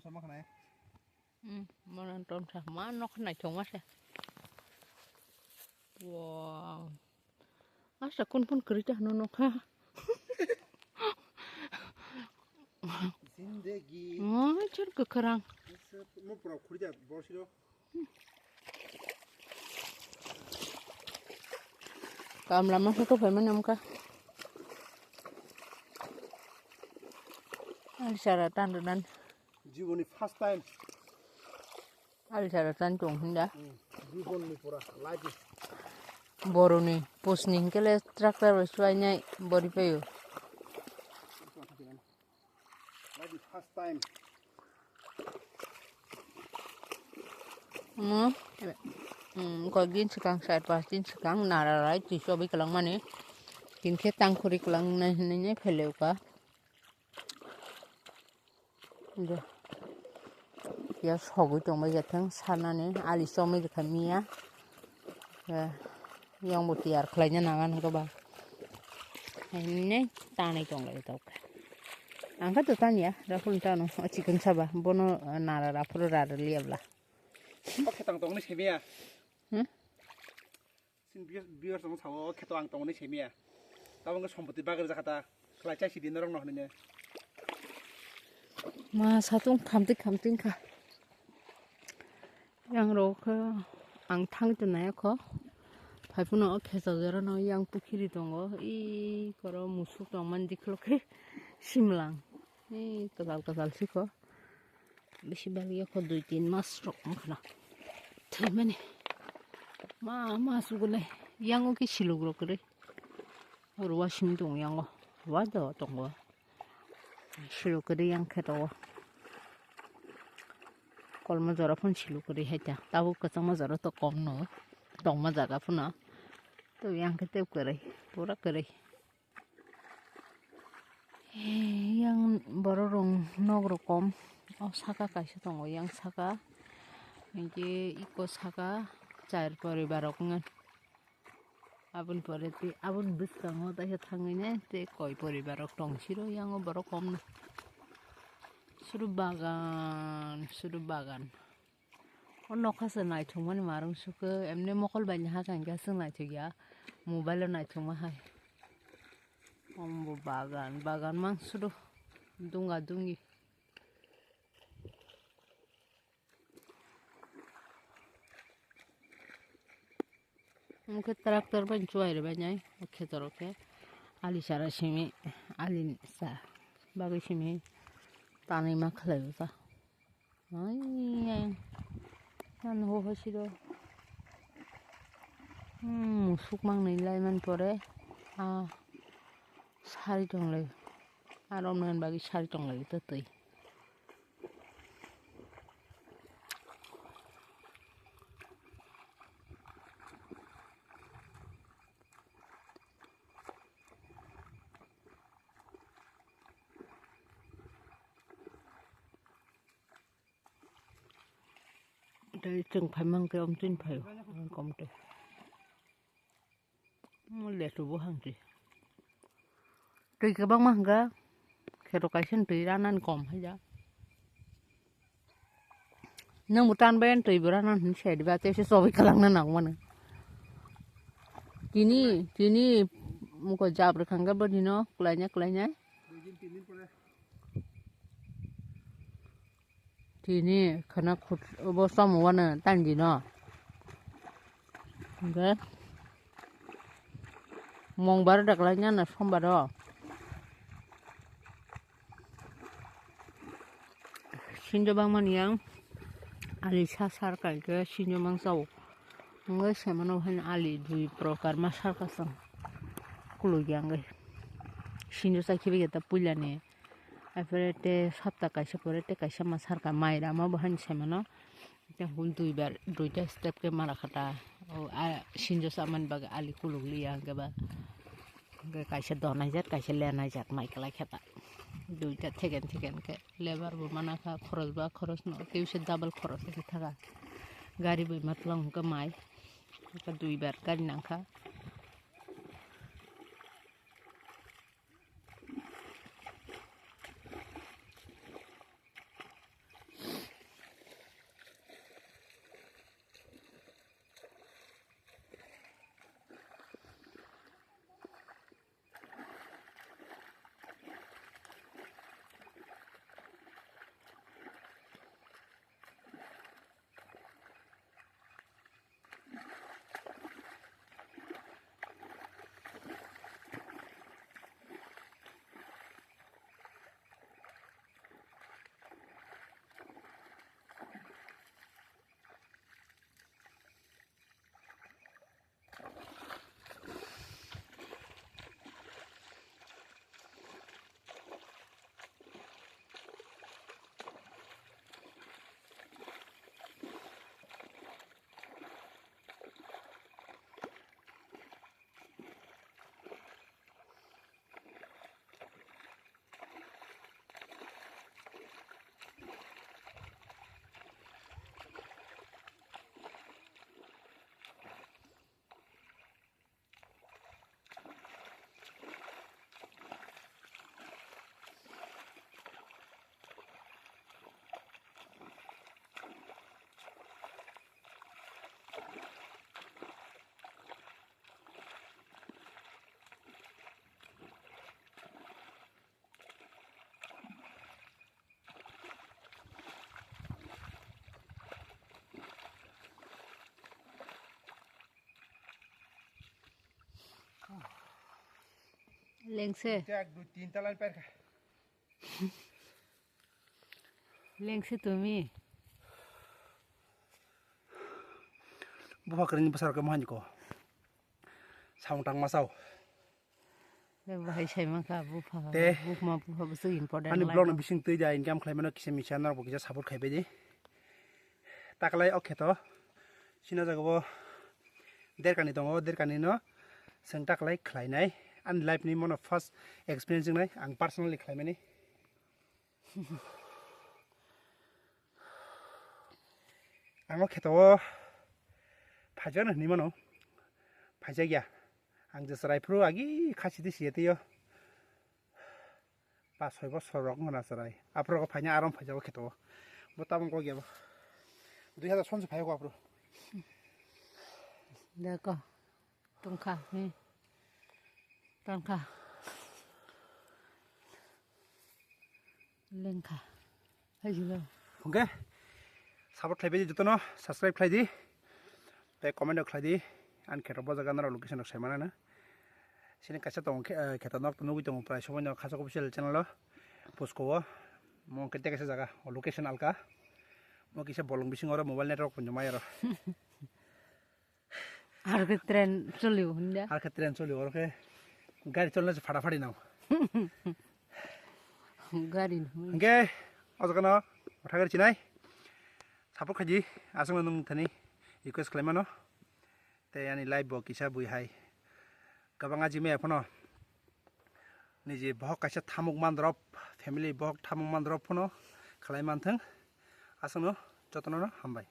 sama kan ya? Mana tom sama nó cái này trồng mắt wow asa kun kerja nono ha Zindagi cer kekerang mau pernah kerja bos itu kam lama satu phải menam ka syaratan dan জীবনে first time syaratan trồng hinda জীবনে পুরা life boroni posning kele tractor suanya bori payo life first time ko gin sekang saat pastin sekang nararai ti sobi kelang mane kin ke tangkuri kelang nanya peleu ka udah ya sogu tong ba jatang sanane ali somi de kamia ya yang mutiar kelanya nangan ko ba ini tani tong le tok angka tu tan ya da pun tanu chicken saba bono narara pura ra liabla oke tong ni semia sin biar tong sawo ke tong ni semia tawang ke সম্পত্তি বাগের জায়গাটা খেলাইছা সিদিন রং নহনে ma satung kamting ka yang ro ka ang thang tu na ko phai puno khesa jara no yang pukhiri dongo I koro musuk tong man diklo ke simlang kasal siko beshi bagi ko 2-3 mas rok khana themene ma sugule yang o ki silugro kre ruwa simdong yang o wado tongo silu kre yang kheto kolma jara phun silu kre heta tabu kachama jara to kom no tongma jaga phuna to yang kete kre pura kre yang bororong nogro kom o saka kaisa tongo yang saka inge iko saka चार परिवारक ngan abun pore ti abun biskango ta he thangine te koi परिवारक tongsiro yang boro kom suru bagan ono khase nai thumani marung suke emne mokol banya ha kan ga sing nai thya mobile nai thuma hai ombo bagan mang suru dunga dungi मुखे tractor बन चुआरे बजाय खेतर के आलि सारा सिमी आलि सा बागै सिमी तानै मा खलायो ता आय मान हो हसिरो सुक मांनै लाय मान परे सारि दंलै आरमन बागै सारि दंलै तै đây chừng phải mang cái ông tin phải công ty lệ số vô hàng gì tùy cái băng mang cái khi đó cái sinh tùy ra nên còn hay giá nhưng một tan bên tùy bữa ra nên sẽ đi vào sẽ so với cái lăng nào mà nữa kini một cái job được hàng cái bên nó lại nhá thì nè khana khut bo som wana tan gì nó okay mong bar dak la nya na som ba do sinjo bang man yang ali sa sar ka ke sinjo mang sau ngai semano han ali dui prokar ma sar ka sam kulo yang ge sinjo sa khibe ta pulane Aperete sapta kaisa porete kaisa masar ka maira ma bahan semano ta hul duita step ke mara khata o sinjo saman baga ali kulugli ya gaba ge kaisa donai jat kaisa lenai jat mai kala khata duita thegen ke lebar bu mana ka khoros no keuse double khoros ke thaga gari bui matlang ka mai ka duibar gari nangka लेंसे 1 2 3 talal perka लेंसे तुम्ही buha kerin besar ke mohan ko saung tang masau बाहाय साइमाखा बुफा दे बुफमा बुफा बुसु important ani blog na bising tui ja income khlaimano kise mishan nar bo kisa support khaibe ji taklai ok kheto sina jagabo derkani tongo derkani no seng taklai khlainai an life ni mono first experience nai ang personally khlaimani ang ok kheto phajana ni mono phajagya ang jesrai pro agi khasidi sietio 5-6 বছর রকম না সারাই আপনার ফাইনা আরাম ফাইজাবো খেতো বতাবন কো গেব 2000 সনসে ফাইগো আপরো দেখো টংখা নি টংখা লেংখা হাইজিলো ওকে support খাইবে যতন সাবস্ক্রাইব খাইদি তে কমেন্ট খাইদি আন খেতো বজাগা না লোকেশন সাইমানা না sini kaisa tong kheta nok nugui tong prai somoi no khasa official channel post ko mo kete kaisa jaga location alka mo kisa bolong bising ora mobile network punjamai aro আর কে train চলিও Honda আর কে train চলি ওর কে গাড়ি চললে ফাটাফাটি নাও গাড়ি ওকে অজকানো কথা গাড়ি চিনাই support খাইজি আসং নং Thani request খাইমানো তে আনি লাইভ ব কিসা বুই high Kabanga jime phono nije bohok kaisa thamuk mandrop family bohok thamuk mandrop phono khlai manthang asano jotono hambai